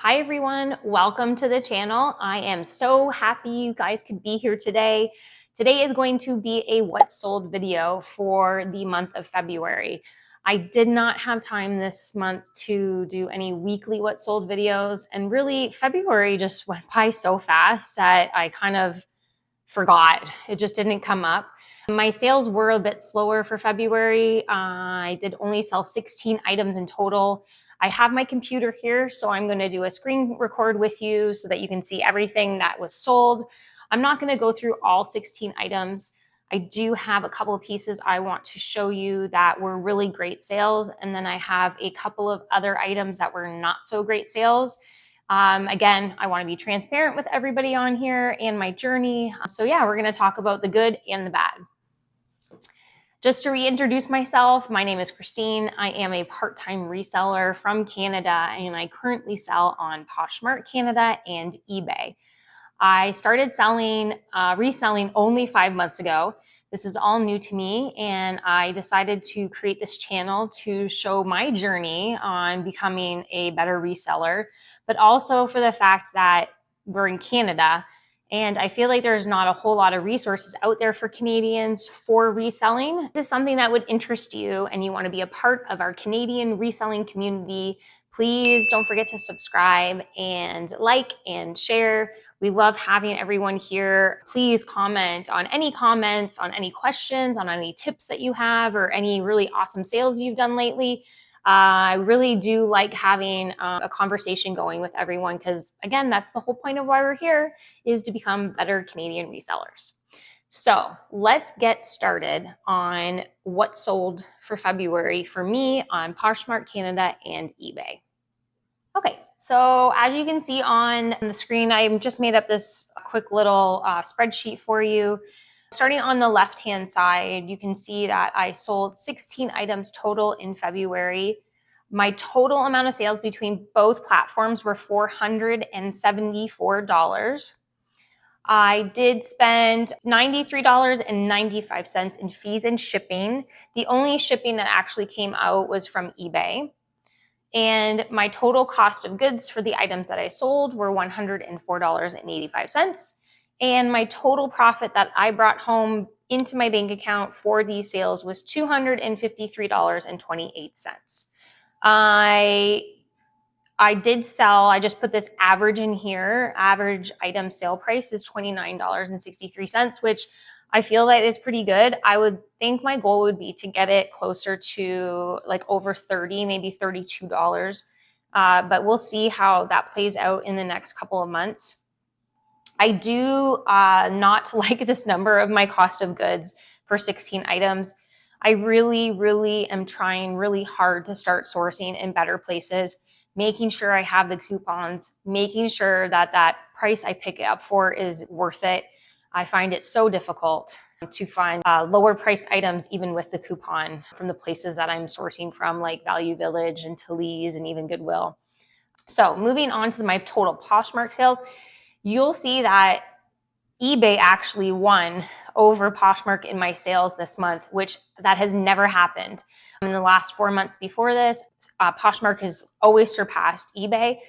Hi everyone, welcome to the channel. I am so happy you guys could be here today. Today is going to be a what sold video for the month of February. I did not have time this month to do any weekly what sold videos, and really February just went by so fast that I kind of forgot. It just didn't come up. My sales were a bit slower for February. I did only sell 16 items in total. I have my computer here, so I'm going to do a screen record with you so that you can see everything that was sold. I'm not going to go through all 16 items. I do have a couple of pieces I want to show you that were really great sales, and then I have a couple of other items that were not so great sales. Again, I want to be transparent with everybody on here and my journey. So yeah, we're going to talk about the good and the bad. Just to reintroduce myself, my name is Christine. I am a part-time reseller from Canada, and I currently sell on Poshmark Canada and eBay. I started reselling only 5 months ago. This is all new to me, and I decided to create this channel to show my journey on becoming a better reseller, but also for the fact that we're in Canada, and I feel like there's not a whole lot of resources out there for Canadians for reselling. If this is something that would interest you and you want to be a part of our Canadian reselling community, please don't forget to subscribe and like and share. We love having everyone here. Please comment on any comments, on any questions, on any tips that you have, or any really awesome sales you've done lately. I really do like having a conversation going with everyone because, again, that's the whole point of why we're here, is to become better Canadian resellers. So let's get started on what sold for February for me on Poshmark Canada and eBay. Okay, so as you can see on the screen, I just made up this quick little spreadsheet for you. Starting on the left-hand side, you can see that I sold 16 items total in February. My total amount of sales between both platforms were $474. I did spend $93.95 in fees and shipping. The only shipping that actually came out was from eBay. And my total cost of goods for the items that I sold were $104.85. And my total profit that I brought home into my bank account for these sales was $253.28. I did sell, I just put this average in here. Average item sale price is $29.63, which I feel that is pretty good. I would think my goal would be to get it closer to like over $30, maybe $32. But we'll see how that plays out in the next couple of months. I do not like this number of my cost of goods for 16 items. I really am trying really hard to start sourcing in better places, making sure I have the coupons, making sure that that price I pick it up for is worth it. I find it so difficult to find lower priced items even with the coupon from the places that I'm sourcing from, like Value Village and Talese and even Goodwill. So moving on to my total Poshmark sales, you'll see that eBay actually won over Poshmark in my sales this month, which that has never happened. In the last 4 months before this, Poshmark has always surpassed eBay.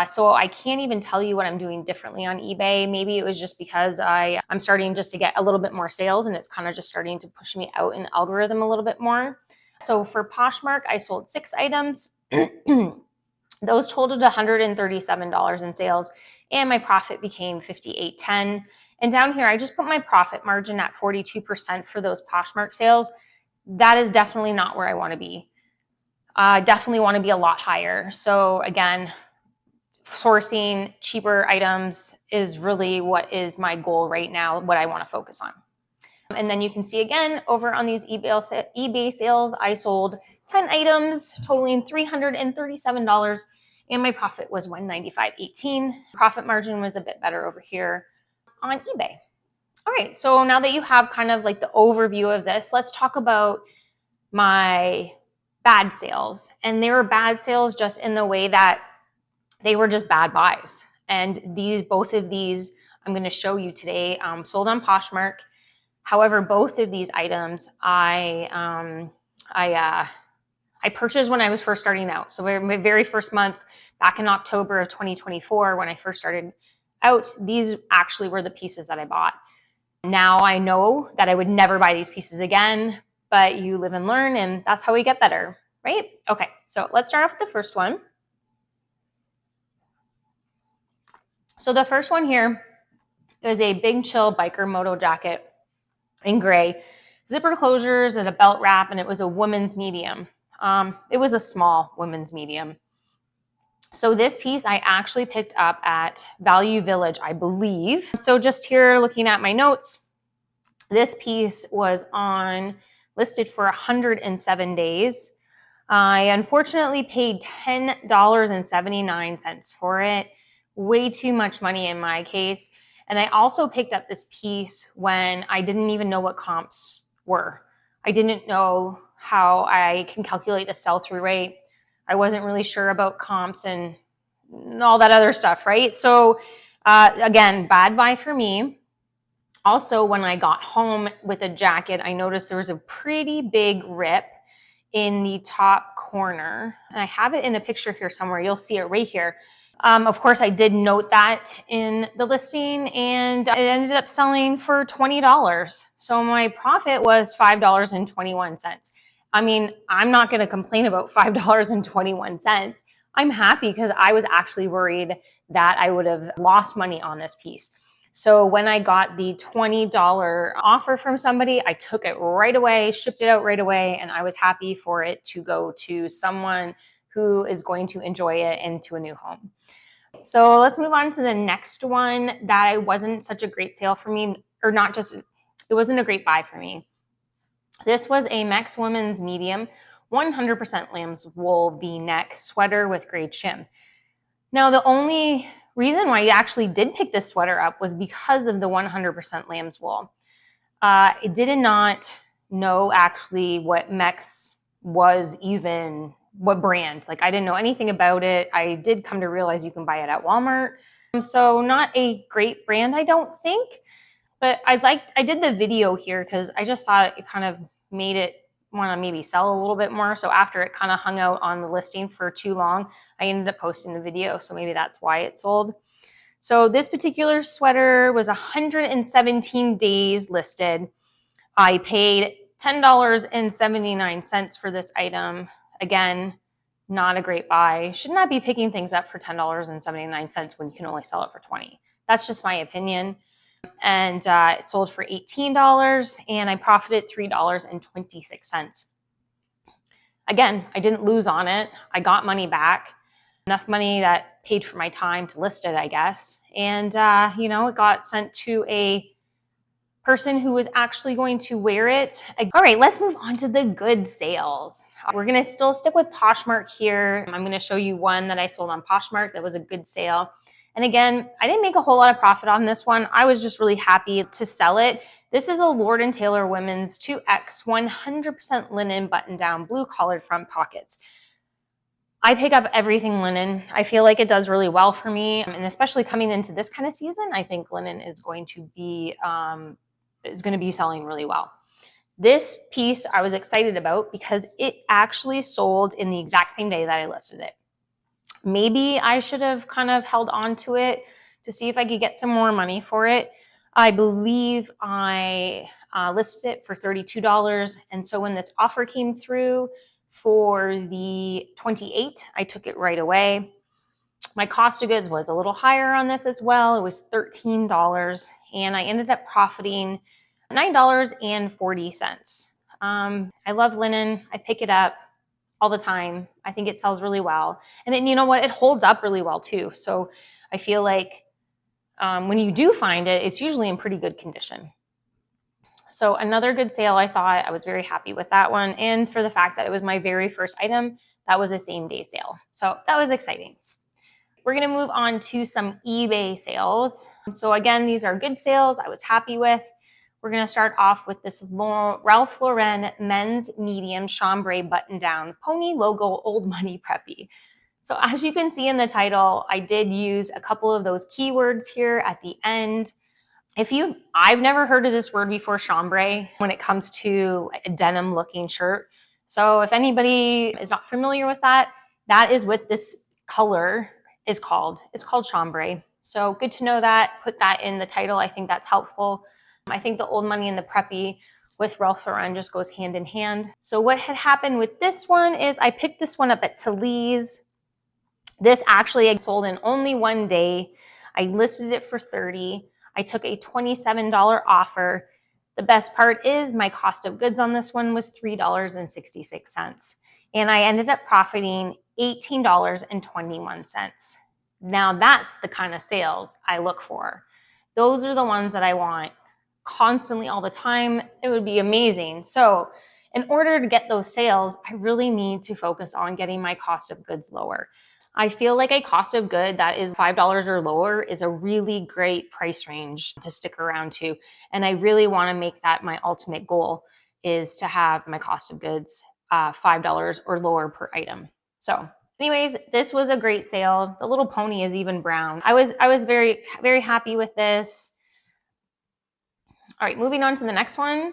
So I can't even tell you what I'm doing differently on eBay. Maybe it was just because I'm starting just to get a little bit more sales, and it's kind of just starting to push me out in the algorithm a little bit more. So for Poshmark, I sold 6 items. Those totaled $137 in sales, and my profit became $58.10. And down here, I just put my profit margin at 42% for those Poshmark sales. That is definitely not where I want to be. Definitely want to be a lot higher. So again, sourcing cheaper items is really what is my goal right now, what I want to focus on. And then you can see again, over on these eBay sales, I sold 10 items totaling $337, and my profit was $195.18. Profit margin was a bit better over here on eBay. All right, so now that you have kind of like the overview of this, let's talk about my bad sales. And they were bad sales just in the way that they were just bad buys. And both of these I'm going to show you today sold on Poshmark. However, both of these items I purchased when I was first starting out. So my very first month, back in October of 2024, when I first started out, these actually were the pieces that I bought. Now I know that I would never buy these pieces again, but you live and learn, and that's how we get better, right? Okay, so let's start off with the first one. So the first one here is a Big Chill biker moto jacket in gray, zipper closures and a belt wrap, and it was a women's medium. It was a small women's medium. So this piece I actually picked up at Value Village, I believe. So just here looking at my notes, this piece was listed for 107 days. I unfortunately paid $10.79 for it. Way too much money in my case. And I also picked up this piece when I didn't even know what comps were. I didn't know how I can calculate a sell-through rate. I wasn't really sure about comps and all that other stuff, right? So again, bad buy for me. Also, when I got home with a jacket, I noticed there was a pretty big rip in the top corner. And I have it in a picture here somewhere. You'll see it right here. Of course, I did note that in the listing, and it ended up selling for $20. So my profit was $5.21. I mean, I'm not going to complain about $5.21. I'm happy because I was actually worried that I would have lost money on this piece. So when I got the $20 offer from somebody, I took it right away, shipped it out right away, and I was happy for it to go to someone who is going to enjoy it into a new home. So let's move on to the next one that wasn't such a great sale for me, or not just, it wasn't a great buy for me. This was a Mex women's medium, 100% lamb's wool V-neck sweater with gray trim. Now, the only reason why I actually did pick this sweater up was because of the 100% lamb's wool. I did not know actually what Mex was, even what brand. Like, I didn't know anything about it. I did come to realize you can buy it at Walmart. So not a great brand, I don't think. But I did the video here because I just thought it kind of made it want to maybe sell a little bit more. So after it kind of hung out on the listing for too long, I ended up posting the video. So maybe that's why it sold. So this particular sweater was 117 days listed. I paid $10.79 for this item. Again, not a great buy. Should not be picking things up for $10.79 when you can only sell it for $20. That's just my opinion. And it sold for $18, and I profited $3.26. Again, I didn't lose on it. I got money back, enough money that paid for my time to list it, I guess. And, it got sent to a person who was actually going to wear it. All right, let's move on to the good sales. We're going to still stick with Poshmark here. I'm going to show you one that I sold on Poshmark that was a good sale. And again, I didn't make a whole lot of profit on this one. I was just really happy to sell it. This is a Lord & Taylor women's 2X 100% linen button-down blue collared front pockets. I pick up everything linen. I feel like it does really well for me. And especially coming into this kind of season, I think linen is going to be selling really well. This piece I was excited about because it actually sold in the exact same day that I listed it. Maybe I should have kind of held on to it to see if I could get some more money for it. I believe I listed it for $32. And so when this offer came through for the 28, I took it right away. My cost of goods was a little higher on this as well. It was $13, and I ended up profiting $9.40. I love linen. I pick it up all the time. I think it sells really well. And then, you know what? It holds up really well too. So I feel like when you do find it, it's usually in pretty good condition. So another good sale, I thought. I was very happy with that one. And for the fact that it was my very first item, that was a same day sale. So that was exciting. We're going to move on to some eBay sales. So again, these are good sales I was happy with. We're going to start off with this Ralph Lauren men's medium chambray button-down pony logo old money preppy. So as you can see in the title, I did use a couple of those keywords here at the end. I've never heard of this word before, chambray, when it comes to a denim looking shirt. So if anybody is not familiar with that, that is what this color is called. It's called chambray. So good to know that. Put that in the title. I think that's helpful. I think the old money and the preppy with Ralph Lauren just goes hand in hand. So what had happened with this one is I picked this one up at Talese. This actually sold in only one day. I listed it for $30. I took a $27 offer. The best part is my cost of goods on this one was $3.66. And I ended up profiting $18.21. Now that's the kind of sales I look for. Those are the ones that I want constantly all the time. It would be amazing. So in order to get those sales, I really need to focus on getting my cost of goods lower. I feel like a cost of good that is $5 or lower is a really great price range to stick around to. And I really want to make that my ultimate goal, is to have my cost of goods $5 or lower per item. So anyways, this was a great sale. The little pony is even brown. I was very, very happy with this. All right, moving on to the next one.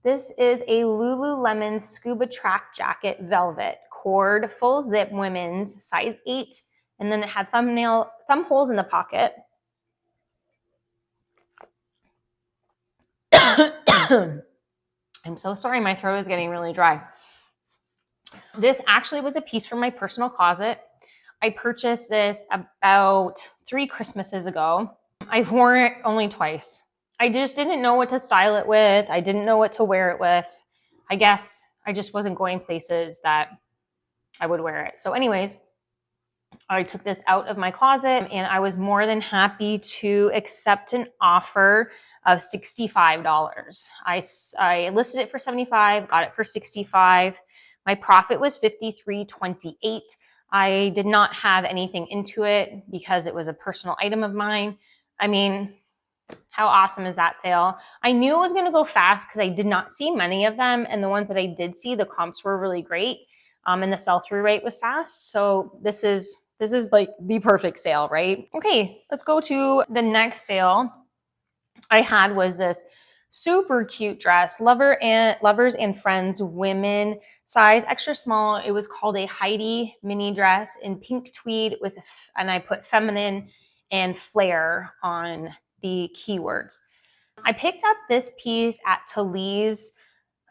This is a Lululemon Scuba Track Jacket Velvet cord, full zip, women's, size 8, and then it had thumb holes in the pocket. I'm so sorry, my throat is getting really dry. This actually was a piece from my personal closet. I purchased this about 3 Christmases ago. I've worn it only twice. I just didn't know what to style it with. I didn't know what to wear it with. I guess I just wasn't going places that I would wear it. So anyways, I took this out of my closet and I was more than happy to accept an offer of $65. I listed it for $75, got it for $65. My profit was $53.28. I did not have anything into it because it was a personal item of mine. I mean, how awesome is that sale? I knew it was going to go fast because I did not see many of them. And the ones that I did see, the comps were really great. And the sell-through rate was fast. So this is like the perfect sale, right? Okay, let's go to the next sale I had. Was this super cute dress, Lovers and Friends women, size extra small. It was called a Heidi mini dress in pink tweed and I put feminine and flare on the keywords. I picked up this piece at Talese.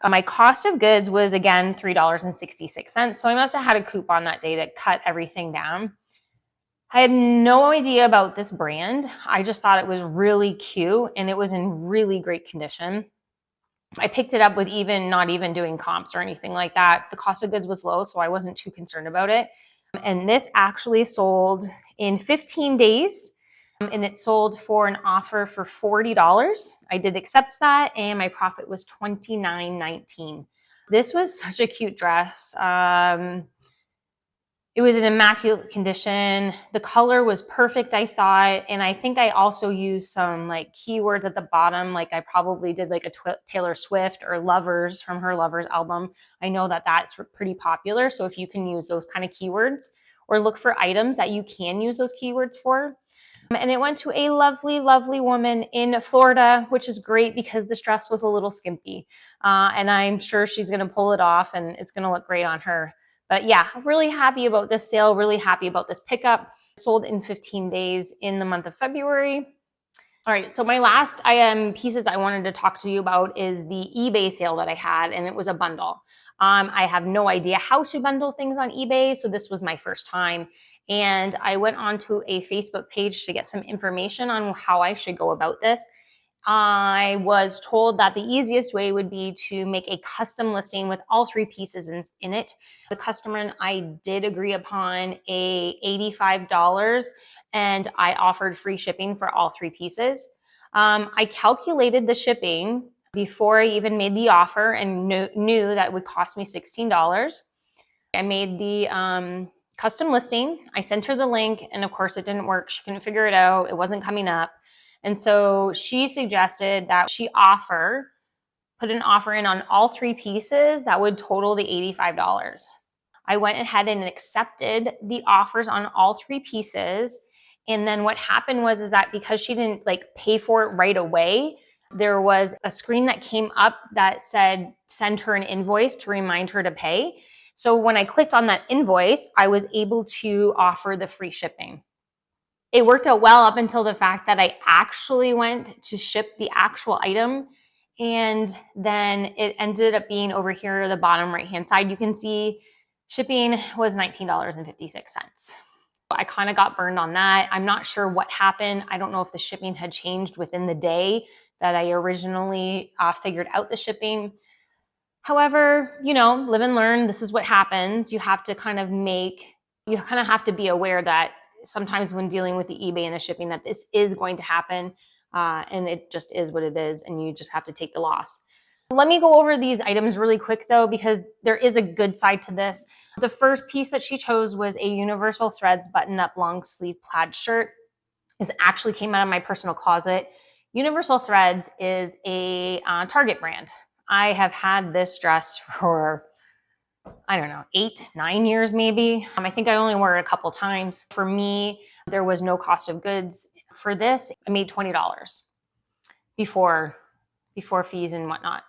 My cost of goods was, again, $3.66. So I must have had a coupon that day to cut everything down. I had no idea about this brand. I just thought it was really cute and it was in really great condition. I picked it up with not even doing comps or anything like that. The cost of goods was low, so I wasn't too concerned about it. And this actually sold in 15 days. And it sold for an offer for $40. I did accept that, and my profit was $29.19. This was such a cute dress. It was in immaculate condition. The color was perfect, I thought. And I think I also used some like keywords at the bottom. Like I probably did like a Taylor Swift or Lovers from her Lovers album. I know that that's pretty popular. So if you can use those kind of keywords or look for items that you can use those keywords for. And it went to a lovely, lovely woman in Florida, which is great because this dress was a little skimpy. And I'm sure she's going to pull it off and it's going to look great on her. But yeah, really happy about this sale, really happy about this pickup. Sold in 15 days in the month of February. All right, so my last pieces I wanted to talk to you about is the eBay sale that I had, and it was a bundle. I have no idea how to bundle things on eBay, so this was my first time. And I went onto a Facebook page to get some information on how I should go about this. I was told that the easiest way would be to make a custom listing with all 3 pieces in it. The customer and I did agree upon a $85, and I offered free shipping for all 3 pieces. I calculated the shipping before I even made the offer and knew that it would cost me $16. I made the custom listing. I sent her the link, and of course it didn't work. She couldn't figure it out. It wasn't coming up. And so she suggested that she put an offer in on all 3 pieces that would total the $85. I went ahead and accepted the offers on all 3 pieces. And then what happened was that because she didn't pay for it right away, there was a screen that came up that said, send her an invoice to remind her to pay. So when I clicked on that invoice, I was able to offer the free shipping. It worked out well up until the fact that I actually went to ship the actual item, and then it ended up being over here, the bottom right-hand side. You can see shipping was $19.56. I kind of got burned on that. I'm not sure what happened. I don't know if the shipping had changed within the day that I originally figured out the shipping. However, you know, live and learn. This is what happens. You have to kind of have to be aware that sometimes when dealing with the eBay and the shipping, that this is going to happen, and it just is what it is, and you just have to take the loss. Let me go over these items really quick though, because there is a good side to this. The first piece that she chose was a Universal Threads button-up long sleeve plaid shirt. This actually came out of my personal closet. Universal Threads is a Target brand. I have had this dress for, I don't know, 8, 9 years maybe. I think I only wore it a couple times. For me, there was no cost of goods. For this, I made $20 before fees and whatnot.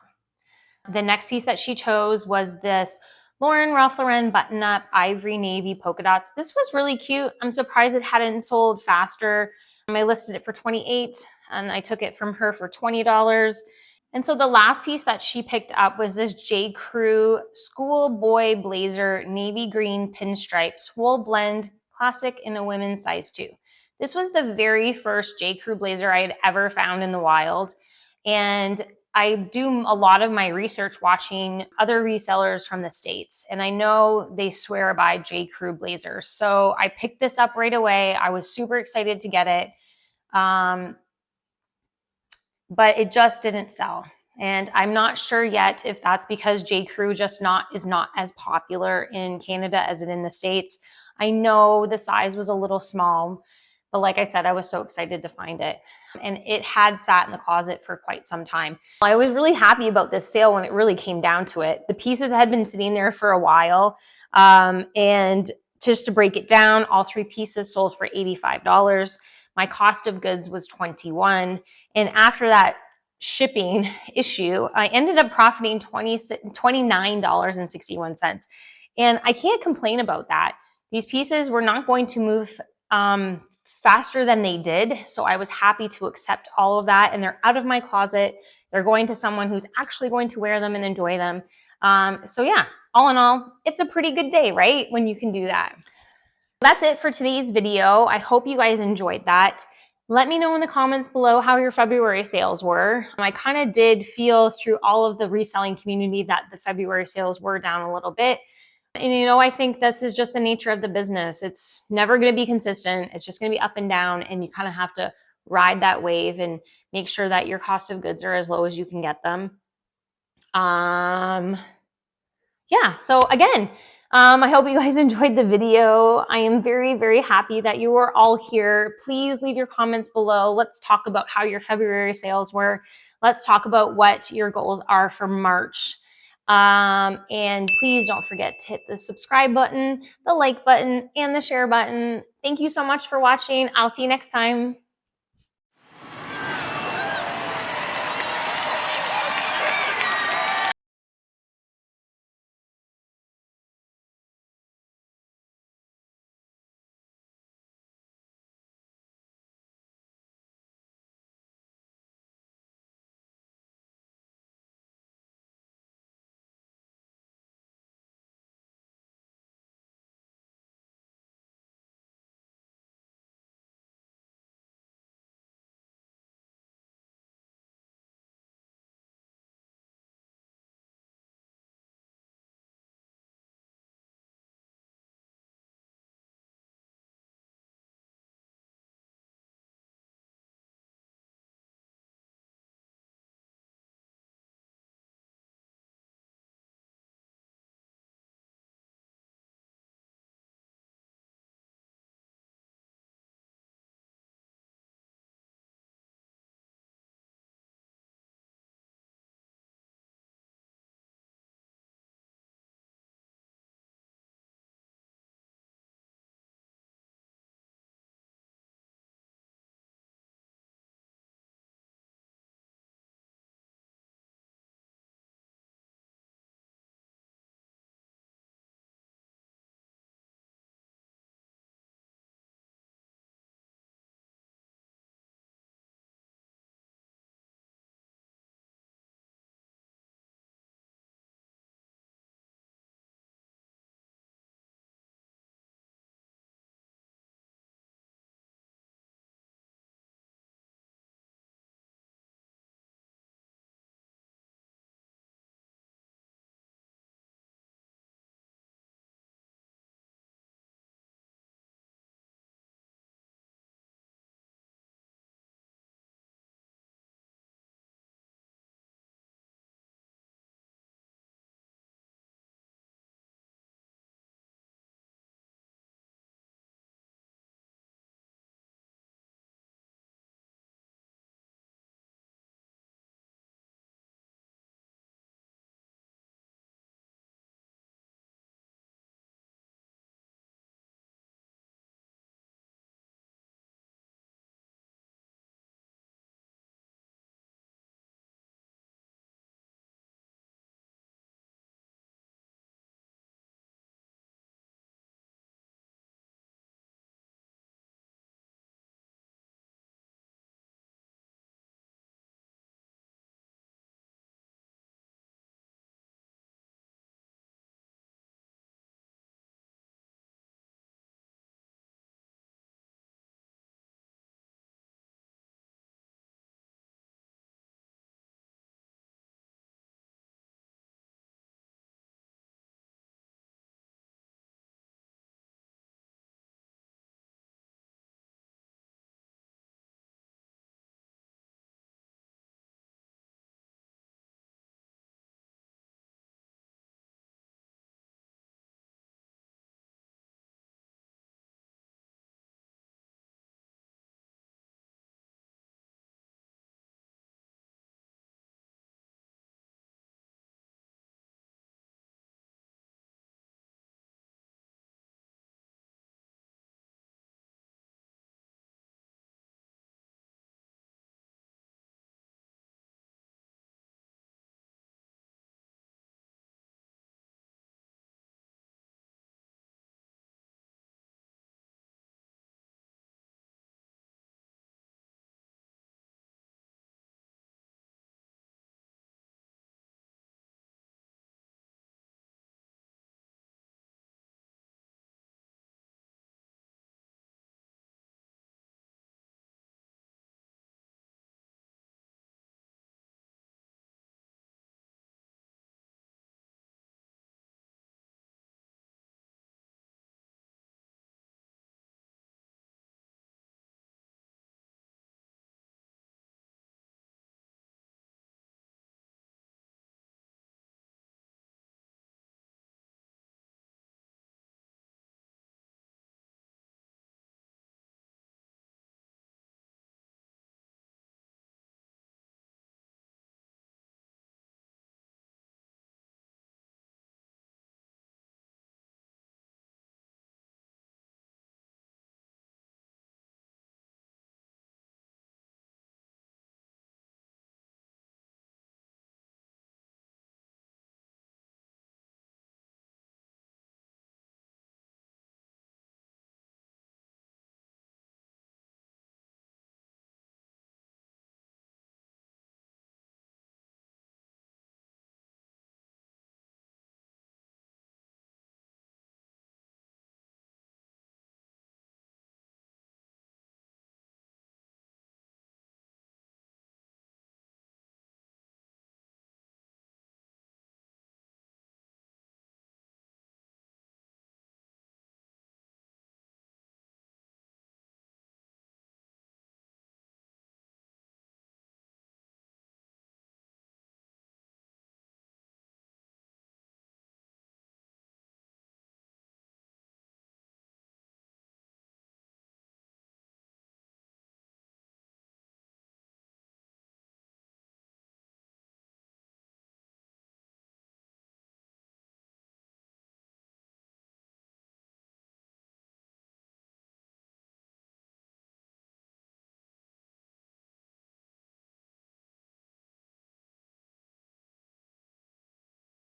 The next piece that she chose was this Ralph Lauren button-up ivory navy polka dots. This was really cute. I'm surprised it hadn't sold faster. I listed it for $28 and I took it from her for $20. And so the last piece that she picked up was this J. Crew schoolboy blazer, navy green pinstripes, wool blend, classic in a women's size 2. This was the very first J. Crew blazer I had ever found in the wild. And I do a lot of my research watching other resellers from the States, and I know they swear by J. Crew blazers. So I picked this up right away. I was super excited to get it, but it just didn't sell. And I'm not sure yet if that's because J. Crew is not as popular in Canada as it in the States. I know the size was a little small, but like I said, I was so excited to find it. And it had sat in the closet for quite some time. I was really happy about this sale when it really came down to it. The pieces had been sitting there for a while. And just to break it down, all 3 pieces sold for $85. My cost of goods was $21. And after that shipping issue, I ended up profiting $29.61. And I can't complain about that. These pieces were not going to move faster than they did. So I was happy to accept all of that, and they're out of my closet. They're going to someone who's actually going to wear them and enjoy them. So yeah, all in all, it's a pretty good day, right? When you can do that. That's it for today's video. I hope you guys enjoyed that. Let me know in the comments below how your February sales were. I kind of did feel through all of the reselling community that the February sales were down a little bit. And you know, I think this is just the nature of the business. It's never going to be consistent. It's just going to be up and down, and you kind of have to ride that wave and make sure that your cost of goods are as low as you can get them. Yeah, so again, I hope you guys enjoyed the video. I am very, very happy that you were all here. Please leave your comments below. Let's talk about how your February sales were. Let's talk about what your goals are for March. And please don't forget to hit the subscribe button, the like button, and the share button. Thank you so much for watching. I'll see you next time.